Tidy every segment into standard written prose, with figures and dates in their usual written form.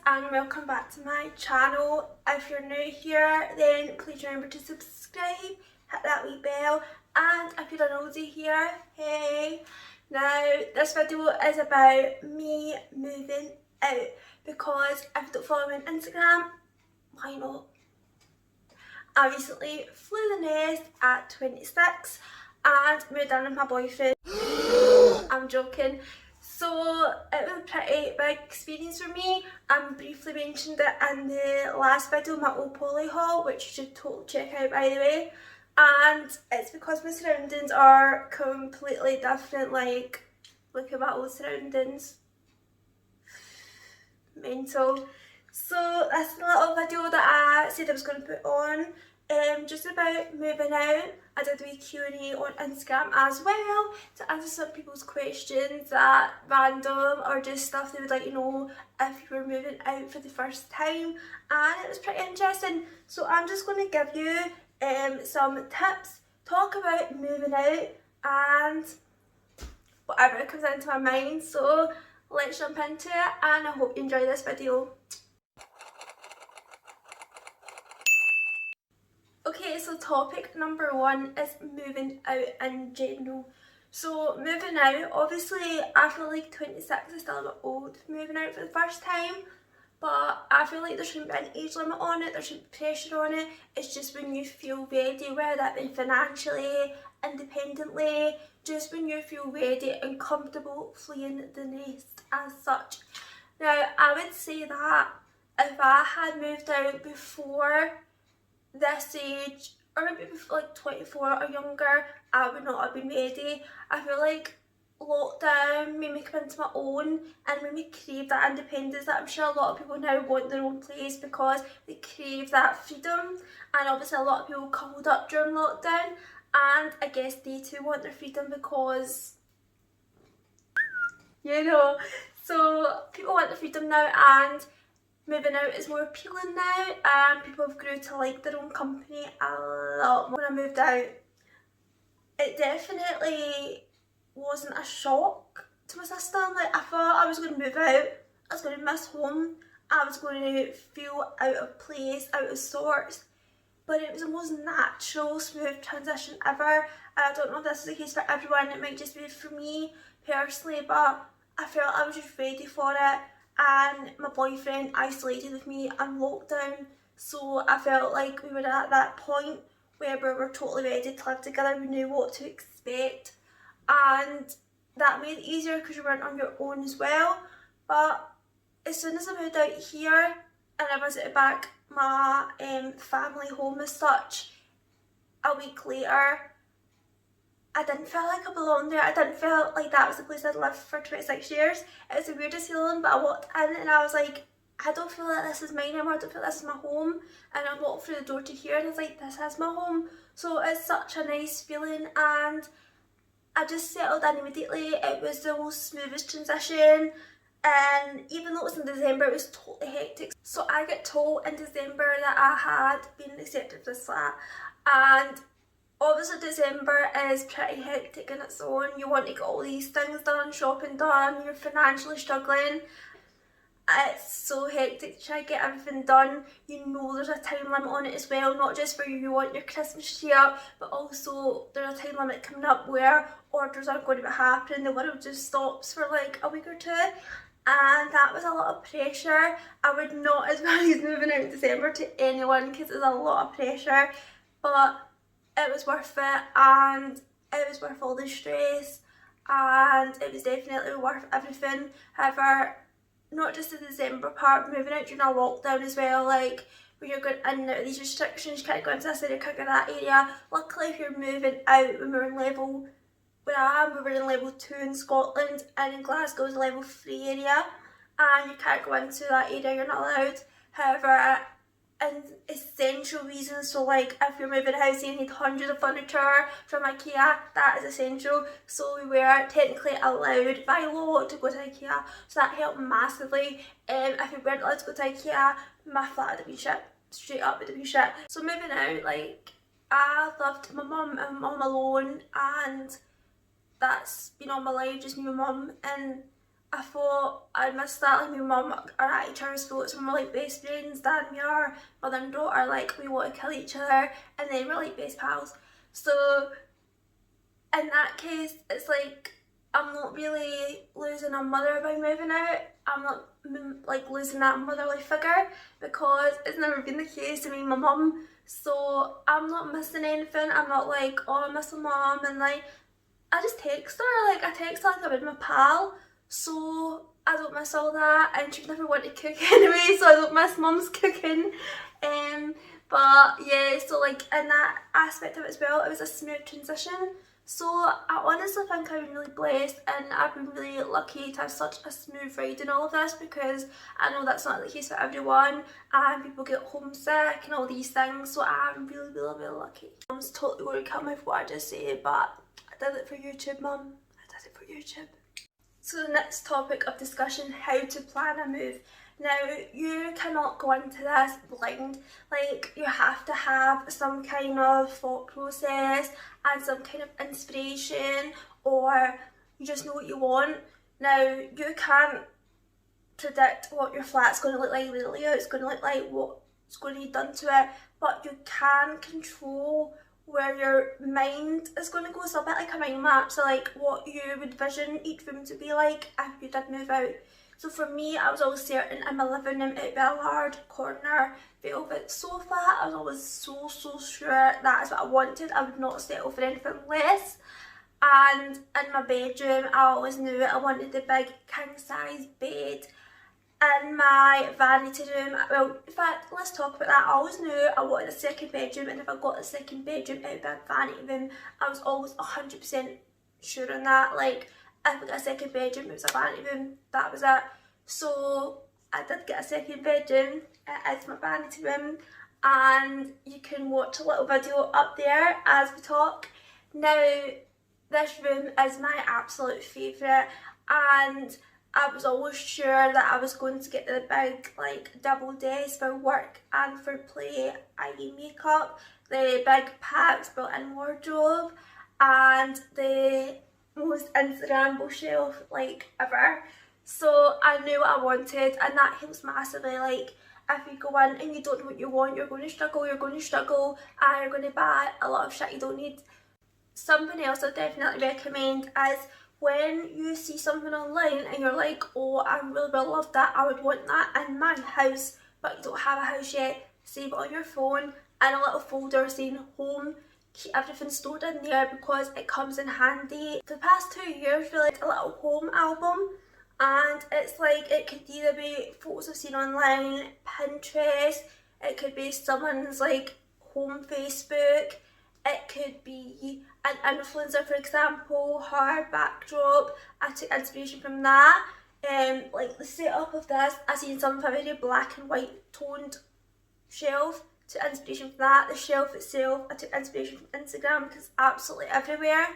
and welcome back to my channel. If you're new here, then please remember to subscribe, hit that wee bell, and if you're a nosy here, hey. Now this video is about me moving out because if you don't follow me on Instagram, why not? I recently flew the nest at 26 and moved in with my boyfriend. I'm joking. So it was a pretty big experience for me. I briefly mentioned it in the last video, my old poly haul, which you should totally check out by the way. And it's because my surroundings are completely different. Like, look at my old surroundings. Mental. So this is a little video that I said I was going to put on. Just about moving out. I did a wee Q&A on Instagram as well to answer some people's questions that random or just stuff they would like to know if you were moving out for the first time, and it was pretty interesting. So I'm just going to give you some tips, talk about moving out and whatever comes into my mind. So let's jump into it and I hope you enjoy this video. Okay, so topic number one is moving out in general. So moving out, obviously I feel like 26 is still a bit old for moving out for the first time, but I feel like there shouldn't be an age limit on it, there shouldn't be pressure on it. It's just when you feel ready, whether that be financially, independently, just when you feel ready and comfortable fleeing the nest as such. Now I would say that if I had moved out before this age, or maybe before like 24 or younger, I would not have been ready. I feel like lockdown made me come into my own and made me crave that independence that I'm sure a lot of people now want their own place because they crave that freedom. And obviously a lot of people coupled up during lockdown, and I guess they too want their freedom because, you know, so people want their freedom now, and moving out is more appealing now, and people have grew to like their own company a lot more. When I moved out, it definitely wasn't a shock to my system. Like, I thought I was going to move out, I was going to miss home, I was going to feel out of place, out of sorts, but it was the most natural, smooth transition ever. I don't know if this is the case for everyone, it might just be for me personally, but I felt I was just ready for it. And my boyfriend isolated with me in lockdown, so I felt like we were at that point where we were totally ready to live together. We knew what to expect, and that made it easier because you weren't on your own as well. But as soon as I moved out here and I visited back my family home as such, a week later I didn't feel like I belonged there. I didn't feel like that was the place I'd lived for 26 years. It was the weirdest feeling, but I walked in and I was like, I don't feel like this is mine anymore. I don't feel like this is my home. And I walked through the door to here and I was like, this is my home. So it's such a nice feeling, and I just settled in immediately. It was the most smoothest transition. And even though it was in December, it was totally hectic. So I got told in December that I had been accepted for this flat, and obviously December is pretty hectic in its own. You want to get all these things done, shopping done, you're financially struggling. It's so hectic to try to get everything done. You know there's a time limit on it as well, not just for you want your Christmas tree up, but also there's a time limit coming up where orders aren't going to be happening, the world just stops for like a week or two. And that was a lot of pressure. I would not advise moving out in December to anyone because it's a lot of pressure, but it was worth it, and it was worth all the stress, and it was definitely worth everything. However, not just the December part, moving out during a lockdown as well, like when you're going in and out of these restrictions, you can't go into this area, you can't go to that area. Luckily if you're moving out, when we were in level, where I am, we were in level 2 in Scotland, and in Glasgow is a level 3 area, and you can't go into that area, you're not allowed. However, and essential reasons, so like if you're moving house and you need hundreds of furniture from IKEA, that is essential. So we were technically allowed by law to go to IKEA, so that helped massively. If we weren't allowed to go to IKEA, my flat would have been shit, straight up would have been shit. So moving out, like, I loved my mum and my mum alone, and that's been all my life, just me and my mum, and I I thought I'd missed that. Like, my mum are at each other's throats when we're like best friends. Dad and me are mother and daughter, like we want to kill each other, and then we're like best pals. So in that case, it's like I'm not really losing a mother by moving out. I'm not like losing that motherly figure, because it's never been the case to me and my mum. So I'm not missing anything. I'm not like, oh, I miss my mum, and like I just text her. Like I text her like I would my pal. So I don't miss all that, and she'd never want to cook anyway, so I don't miss mum's cooking. But yeah, so like in that aspect of it as well, it was a smooth transition. So I honestly think I've been really blessed, and I've been really lucky to have such a smooth ride in all of this, because I know that's not the case for everyone, and people get homesick and all these things, so I'm really, really, really lucky. Mum's totally going to cut me for what I just said, but I did it for YouTube, Mum. I did it for YouTube. So the next topic of discussion, how to plan a move. Now, you cannot go into this blind. Like, you have to have some kind of thought process and some kind of inspiration, or you just know what you want. Now, you can't predict what your flat's going to look like, what the layout's going to look like, what's going to be done to it, but you can control where your mind is going to go. So a bit like a mind map, so like what you would vision each room to be like if you did move out. So for me, I was always certain in my living room it'd be a large corner velvet sofa. I was always so sure that is what I wanted. I would not settle for anything less. And in my bedroom, I always knew I wanted the big king size bed. In my vanity room, well, in fact, let's talk about that. I always knew I wanted a second bedroom, and if I got a second bedroom, it would be a vanity room. I was always 100% sure on that. Like, if I got a second bedroom, it was a vanity room, that was it. So I did get a second bedroom. It is my vanity room, and you can watch a little video up there as we talk. Now, this room is my absolute favourite, and I was always sure that I was going to get the big like double desk for work and for play, i.e. makeup, the big packed built-in wardrobe, and the most Instagrammable shelf like ever. So I knew what I wanted, and that helps massively. Like, if you go in and you don't know what you want, you're going to struggle, and you're going to buy a lot of shit you don't need. Something else I definitely recommend is when you see something online and you're like, oh, I really love that, I would want that in my house, but you don't have a house yet, save it on your phone in a little folder saying home. Keep everything stored in there because it comes in handy. For the past 2 years, we like a little home album, and it's like, it could either be photos I've seen online, Pinterest, it could be someone's like home Facebook, it could be an influencer, for example, her backdrop. I took inspiration from that. Like the setup of this, I seen some very black and white toned shelf, took inspiration from that. The shelf itself, I took inspiration from Instagram because it's absolutely everywhere.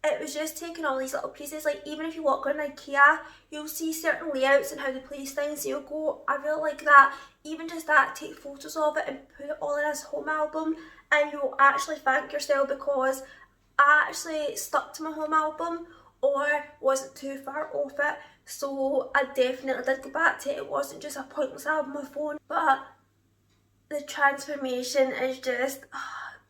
It was just taking all these little pieces. Like, even if you walk around IKEA, you'll see certain layouts and how they place things, so you'll go, I really like that. Even just that, take photos of it and put it all in this home album, and you'll actually thank yourself, because I actually stuck to my home album or wasn't too far off it. So I definitely did go back to it. It wasn't just a pointless album on my phone, but the transformation is just,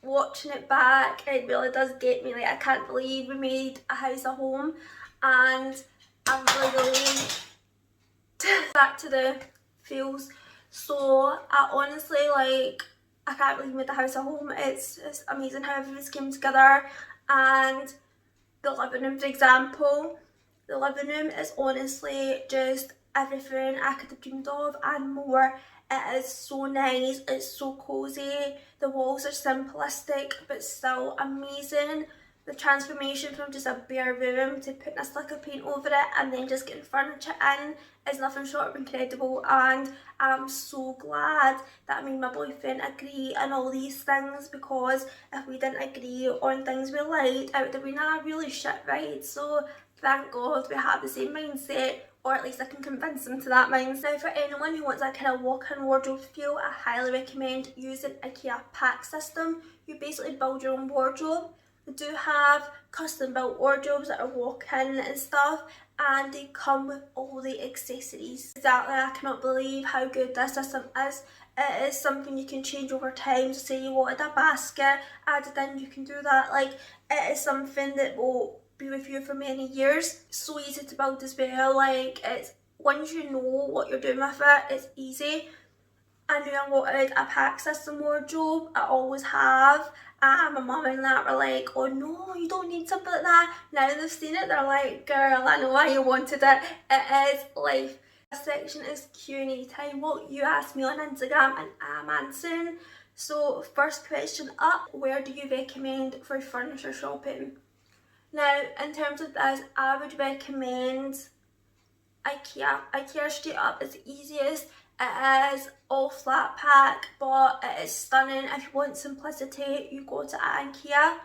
watching it back, it really does get me. Like, I can't believe we made a house a home, and I'm really back to the feels. So I honestly, like, I can't believe we made the house a home. It's amazing how everything came together. And the living room, for example, the living room is honestly just everything I could have dreamed of and more. It is so nice, it's so cosy, the walls are simplistic but still amazing. The transformation from just a bare room to putting a slick of paint over it and then just getting furniture in is nothing short of incredible, and I'm so glad that me and my boyfriend agree on all these things, because if we didn't agree on things we liked, it would have been a really shit ride. So thank God we have the same mindset, or at least I can convince them to that mindset. Now, for anyone who wants that kind of walk-in wardrobe feel, I highly recommend using IKEA pack system. You basically build your own wardrobe. They do have custom built wardrobes that are walk-in and stuff, and they come with all the accessories. Exactly, I cannot believe how good this system is. It is something you can change over time. So say you wanted a basket added in, you can do that. Like, it is something that will be with you for many years. So easy to build as well. Like, it's once you know what you're doing with it, it's easy. I knew I wanted a pack system wardrobe. I always have. And my mum and that were like, oh no, you don't need something like that. Now they've seen it, they're like, girl, I know why you wanted it. It is life. This section is Q&A time. What you asked me on Instagram and I'm answering. So first question up, where do you recommend for furniture shopping? Now, in terms of this, I would recommend IKEA. IKEA straight up is the easiest. It is all flat pack, but it is stunning. If you want simplicity, you go to IKEA.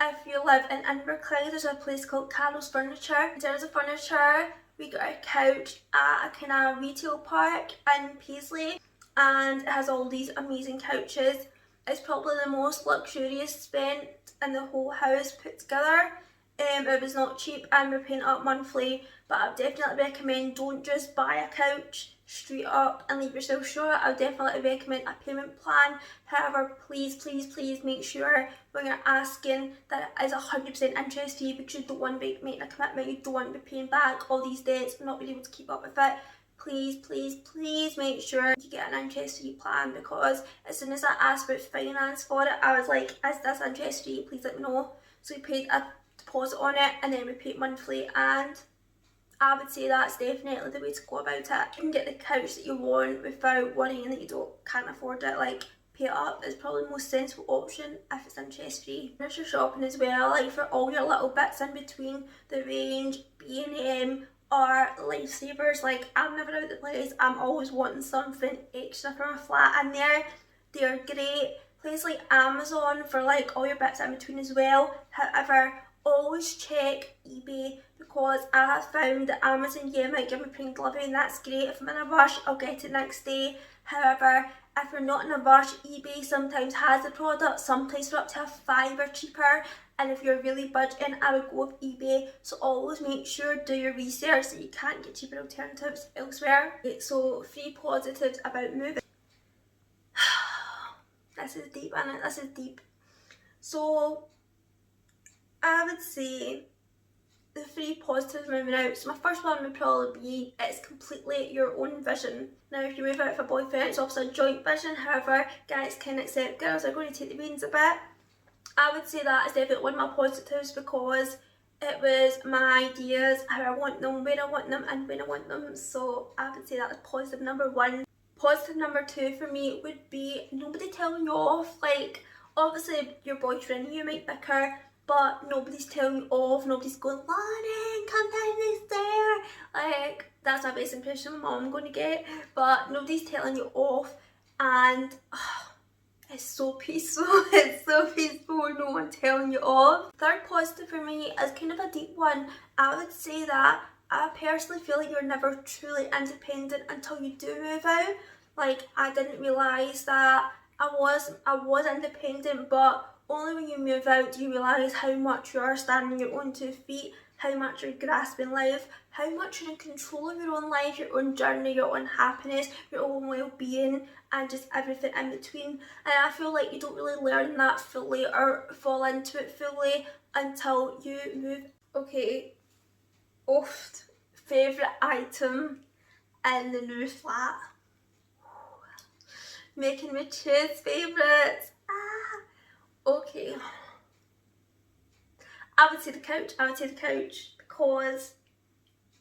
If you live in Inverclyde, there's a place called Carol's Furniture. In terms of furniture, we got a couch at a kind of retail park in Paisley, and it has all these amazing couches. It's probably the most luxurious spent in the whole house put together. It was not cheap and we're paying up monthly, but I would definitely recommend don't just buy a couch straight up and leave yourself short. I would definitely recommend a payment plan. However, please, please, please make sure when you're asking that it is 100% interest free, because you don't want to be making a commitment, you don't want to be paying back all these debts and not being able to keep up with it. Please, please, please make sure you get an interest free plan, because as soon as I asked about finance for it, I was like, is this interest free? Please let me know. So we paid a deposit on it and then we pay it monthly, and I would say that's definitely the way to go about it. You can get the couch that you want without worrying that you can't afford it. Like, pay it up is probably the most sensible option if it's interest free. Furniture shopping as well, like for all your little bits in between the range, B&M or Lifesavers. Like, I'm never out of the place, I'm always wanting something extra for my flat in there. They're great. Places like Amazon for like all your bits in between as well. However, always check eBay, because I have found that Amazon, yeah, might give me prime delivery and that's great. If I'm in a rush, I'll get it next day. However, if you're not in a rush, eBay sometimes has the product, sometimes for up to $5 cheaper. And if you're really budgeting, I would go with eBay. So always make sure, do your research, that you can't get cheaper alternatives elsewhere. Okay, so 3 positives about moving. This is deep, isn't it? This is deep. So I would say the 3 positives moving out. So my first one would probably be, it's completely your own vision. Now if you move out with a boyfriend, it's obviously a joint vision. However, guys can accept girls are going to take the reins a bit. I would say that is definitely one of my positives, because it was my ideas, how I want them, where I want them and when I want them. So I would say that is positive number 1. Positive number 2 for me would be nobody telling you off. Like, obviously your boyfriend and you might bicker, but nobody's telling you off, nobody's going, Lauren, come down this stair. Like, that's my best impression my mom I'm going to get, but nobody's telling you off, and it's so peaceful. It's so peaceful with no one telling you off. Third positive for me is kind of a deep one. I would say that I personally feel like you're never truly independent until you do move out. Like, I didn't realise that I was independent, but only when you move out do you realise how much you are standing on your own 2 feet, how much you're grasping life, how much you're in control of your own life, your own journey, your own happiness, your own well-being, and just everything in between. And I feel like you don't really learn that fully or fall into it fully until you move. Okay, favourite item in the new flat. Making me choose favourites. Okay. I would say the couch. Because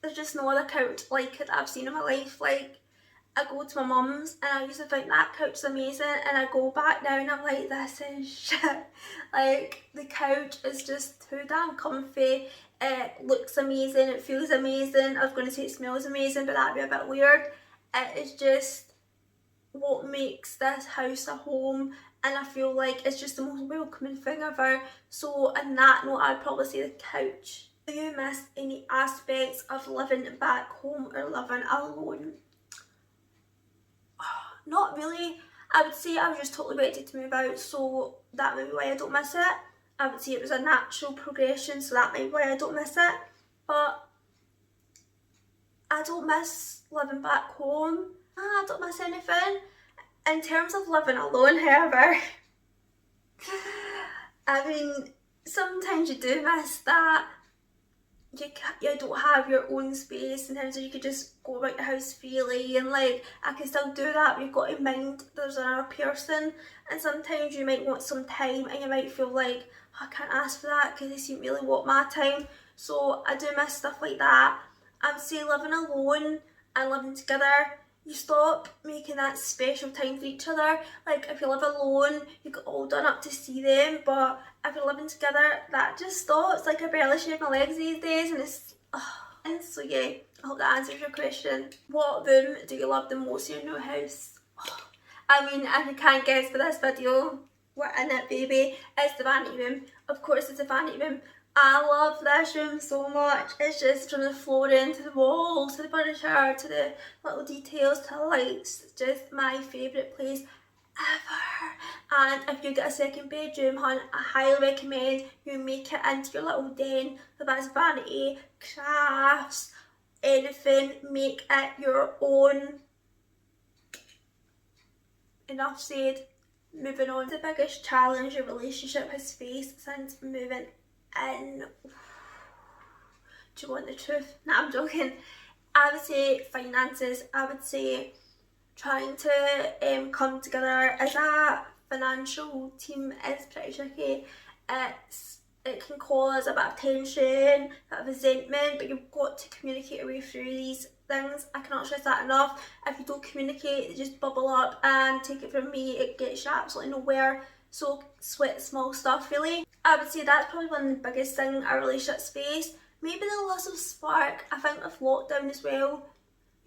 there's just no other couch like it that I've seen in my life. Like, I go to my mum's and I used to think that couch is amazing, and I go back now and I'm like, this is shit. Like, the couch is just too damn comfy. It looks amazing, it feels amazing. I was going to say it smells amazing, but that'd be a bit weird. It is just what makes this house a home, and I feel like it's just the most welcoming thing ever. So in that note, I'd probably say the couch. Do you miss any aspects of living back home or living alone? Not really. I would say I was just totally ready to move out, so that might be why I don't miss it. I would say it was a natural progression, so that might be why I don't miss it. But I don't miss living back home. I don't miss anything. In terms of living alone, however, I mean, sometimes you do miss that. You don't have your own space, in terms of you could just go about the house freely, and like I can still do that, but you've got to mind there's another person, and sometimes you might want some time and you might feel like, oh, I can't ask for that because they seem really want my time. So I do miss stuff like that. I would say living alone and living together, you stop making that special time for each other. Like if you live alone, you get all done up to see them, but if you're living together, that just stops. Like I barely shave my legs these days, and it's and so yeah, I hope that answers your question. What room do you love the most in your new house? I mean, if you can't guess for this video, we're in it, baby. It's the vanity room. Of course it's a vanity room. I love this room so much. It's just from the flooring to the walls to the furniture to the little details to the lights. It's just my favourite place ever. And if you get a second bedroom, hon, I highly recommend you make it into your little den. So that's vanity, crafts, anything, make it your own. Enough said. Moving on. The biggest challenge your relationship has faced since moving in. Do you want the truth? Nah, I'm joking. I would say finances. I would say trying to come together as a financial team is pretty tricky. It can cause a bit of tension, a bit of resentment, but you've got to communicate your way through these things. I cannot stress that enough. If you don't communicate, they just bubble up, and take it from me, it gets you absolutely nowhere. So sweat small stuff, really. I would say that's probably one of the biggest things our relationship's faced. Maybe the loss of spark. I think with lockdown as well,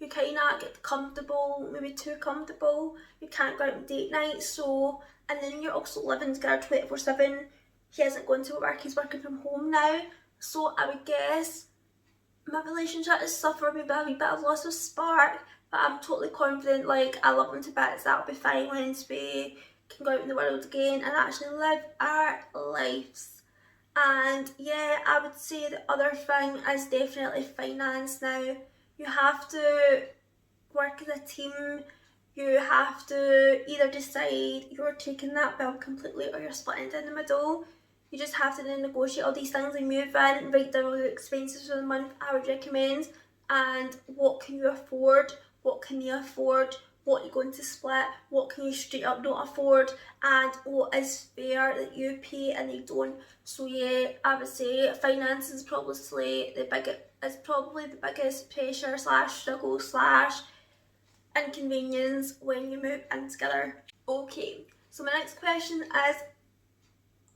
you kind of get comfortable, maybe too comfortable. You can't go out on date nights, so, and then you're also living together 24/7. He isn't going to work, he's working from home now. So I would guess my relationship has suffered maybe a wee bit of loss of spark, but I'm totally confident, like I love him to bits, that'll be fine once we can go out in the world again and actually live our lives. And yeah, I would say the other thing is definitely finance now. You have to work as a team. You have to either decide you're taking that bill completely or you're splitting it in the middle. You just have to then negotiate all these things and move in, write down all your expenses for the month, I would recommend, and what can you afford, what can you afford, what you're going to split, what can you straight up not afford, and what is fair that you pay and they don't. So yeah, I would say finance is probably the biggest pressure slash struggle slash inconvenience when you move in together. Okay, so my next question is,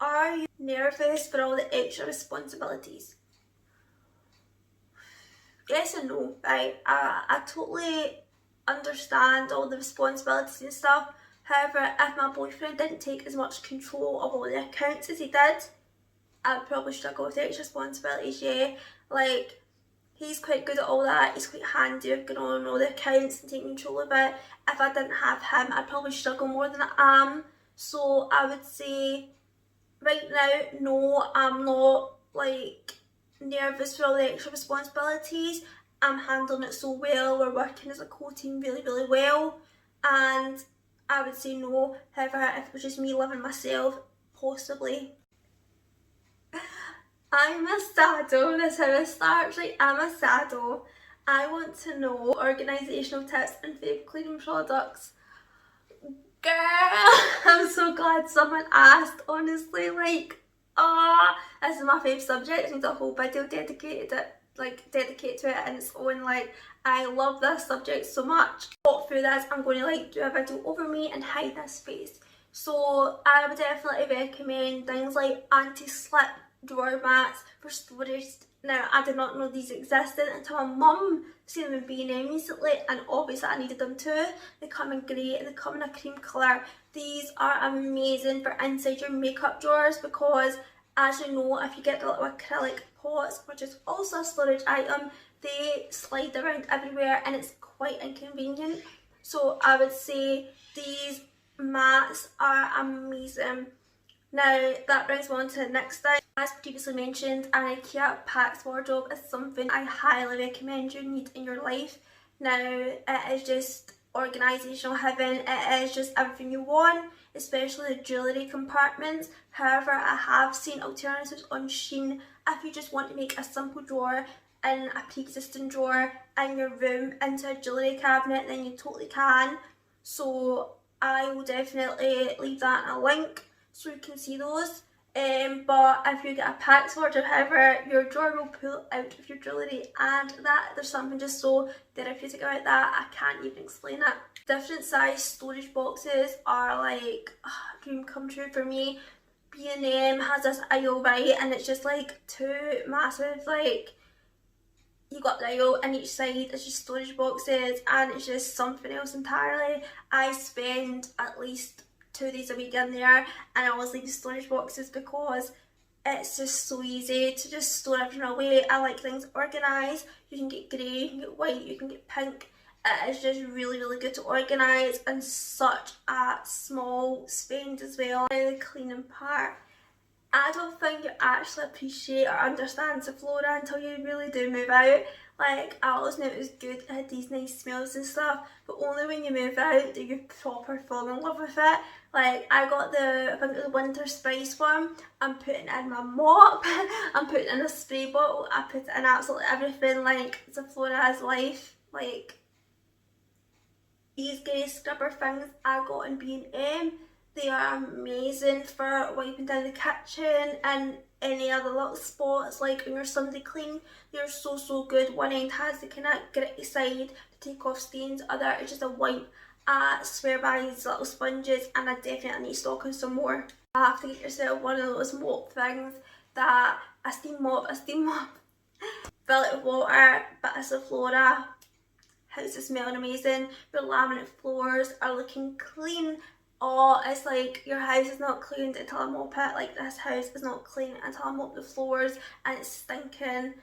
are you nervous for all the extra responsibilities? Yes and no, right? I totally understand all the responsibilities and stuff. However, if my boyfriend didn't take as much control of all the accounts as he did, I'd probably struggle with the extra responsibilities, yeah. Like, he's quite good at all that, he's quite handy with going on all the accounts and taking control of it. If I didn't have him, I'd probably struggle more than I am. So I would say, right now, no, I'm not like nervous for all the extra responsibilities. I'm handling it so well, we're working as a co-team really, really well, and I would say no. However, if it was just me living myself, possibly. I'm a sado, that's how it starts, like I'm a sado. I want to know organisational tips and favourite cleaning products. Girl, I'm so glad someone asked, honestly, like, this is my favourite subject. I need a whole video dedicated to it in its own. Like, I love this subject so much. But through this, I'm going to like do a video over me and hide this face. So I would definitely recommend things like anti-slip drawer mats for storage. Now, I did not know these existed until my mum seen them in B&M recently, and obviously I needed them too. They come in grey and they come in a cream colour. These are amazing for inside your makeup drawers because, as you know, if you get the little acrylic pots, which is also a storage item, they slide around everywhere and it's quite inconvenient. So I would say these mats are amazing. Now that brings me on to the next thing. As previously mentioned, an IKEA Pax wardrobe is something I highly recommend you need in your life. Now it is just organisational heaven, it is just everything you want, especially the jewellery compartments. However, I have seen alternatives on Shein if you just want to make a simple drawer in a pre-existing drawer in your room into a jewellery cabinet, then you totally can. So I will definitely leave that in a link so you can see those. But if you get a Pax wardrobe, however, your drawer will pull out of your jewellery, and that there's something just so therapeutic about that. I can't even explain it. Different size storage boxes are like a dream come true for me. B&M has this aisle, right, and it's just like two massive, like, you got the aisle and each side is just storage boxes, and it's just something else entirely. I spend at least 2 days a week in there, and I always leave storage boxes because it's just so easy to just store everything away. I like things organised. You can get grey, you can get white, you can get pink. It is just really good to organise, and such a small spend as well. Now the cleaning part, I don't think you actually appreciate or understand Sephora until you really do move out. Like, I always knew it was good, it had these nice smells and stuff, but only when you move out do you proper fall in love with it. Like, I got I think it was the winter spice one. I'm putting in my mop, I'm putting in a spray bottle, I put it in absolutely everything. Like, Sephora has life. Like, these grey scrubber things I got in B&M, they are amazing for wiping down the kitchen and any other little spots, like on your Sunday clean. They're so good. One end has the kind of gritty side to take off stains, other is just a wipe. I swear by these little sponges, and I definitely need stock on some more. I have to get yourself one of those mop things, that a steam mop, fill it with water, bit of Sephora. House is smelling amazing. Your laminate floors are looking clean. Oh, it's like your house is not cleaned until I mop it. Like, this house is not clean until I mop the floors, and it's stinking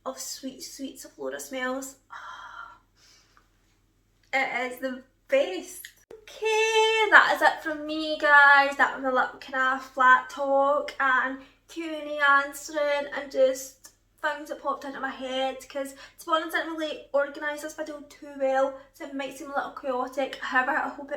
of sweet Sephora smells. Oh, it is the best. Okay, that is it from me, guys. That was a little kind of flat talk and Q&A answering, and just things that popped into my head, because to be honest I didn't really organise this video too well, so it might seem a little chaotic. However, I hope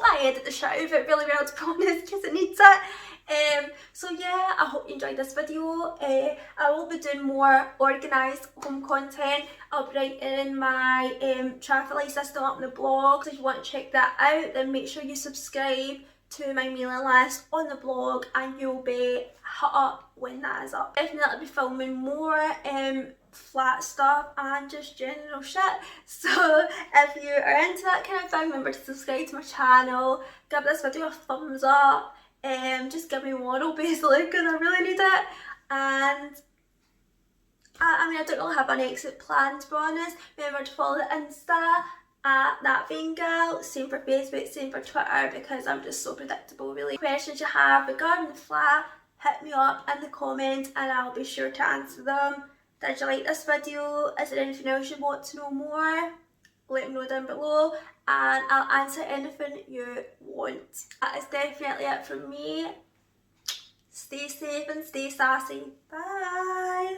I edit the shit out of it really well, to be honest, because it needs it. So yeah, I hope you enjoyed this video. I will be doing more organised home content. I'll be writing my traffic light system up on the blog, so if you want to check that out, then make sure you subscribe to my mailing list on the blog, and you'll be hit up when that is up. Definitely I'll be filming more flat stuff and just general shit. So if you are into that kind of thing, remember to subscribe to my channel, give this video a thumbs up, just give me moral basically, because I really need it. And I mean, I don't really have an exit plan, to be honest. Remember to follow the Insta at that vain gal, same for Facebook, same for Twitter, because I'm just so predictable really. Questions you have regarding the flat, hit me up in the comments and I'll be sure to answer them. Did you like this video? Is there anything else you want to know more? Let me know down below, and I'll answer anything you want. That is definitely it from me. Stay safe and stay sassy. Bye!